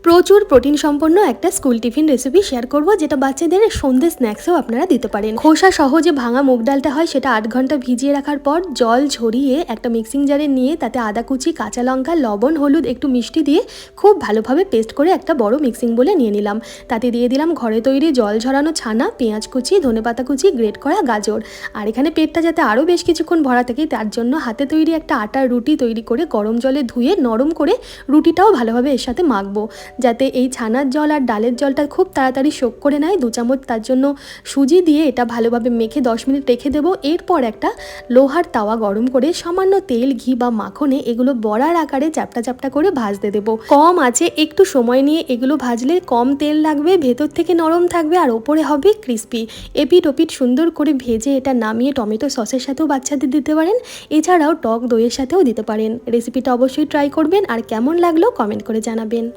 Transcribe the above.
প্রচুর প্রোটিন সম্পন্ন একটা স্কুল টিফিন রেসিপি শেয়ার করব, যেটা বাচ্চাদের সন্ধ্যে স্ন্যাক্সেও আপনারা দিতে পারেন। খোসা সহজে ভাঙা মুগ ডালটা হয়, সেটা 8 ঘন্টা ভিজিয়ে রাখার পর জল ঝরিয়ে একটা মিক্সিং জারে নিয়ে তাতে আদা কুচি, কাঁচা লঙ্কা, লবণ, হলুদ, একটু মিষ্টি দিয়ে খুব ভালোভাবে পেস্ট করে একটা বড় মিক্সিং বলে নিয়ে নিলাম। তাতে দিয়ে দিলাম ঘরে তৈরি জল ঝরানো ছানা, পেঁয়াজ কুচি, ধনেপাতা কুচি, গ্রেট করা গাজর। আর এখানে পেটটা যাতে আরও বেশ কিছুক্ষণ ভরা থাকে তার জন্য হাতে তৈরি একটা আটার রুটি তৈরি করে গরম জলে ধুয়ে নরম করে রুটিটাও ভালোভাবে এর সাথে মাখবো, যাতে এই ছানার জল আর ডালের জলটা খুব তাড়াতাড়ি শোক করে নেয়। 2 চামচ তার জন্য সুজি দিয়ে এটা ভালোভাবে মেখে 10 মিনিট রেখে দেবো। এরপর একটা লোহার তাওয়া গরম করে সামান্য তেল, ঘি বা মাখনে এগুলো বড়ার আকারে চ্যাপটা চ্যাপটা করে ভাজতে দেবো। কম আছে একটু সময় নিয়ে এগুলো ভাজলে কম তেল লাগবে, ভেতর থেকে নরম থাকবে আর ওপরে হবে ক্রিস্পি। এপিট ওপিট সুন্দর করে ভেজে এটা নামিয়ে টমেটো সসের সাথেও বাচ্চাদের দিতে পারেন, এছাড়াও টক দইয়ের সাথেও দিতে পারেন। রেসিপিটা অবশ্যই ট্রাই করবেন আর কেমন লাগলো কমেন্ট করে জানাবেন।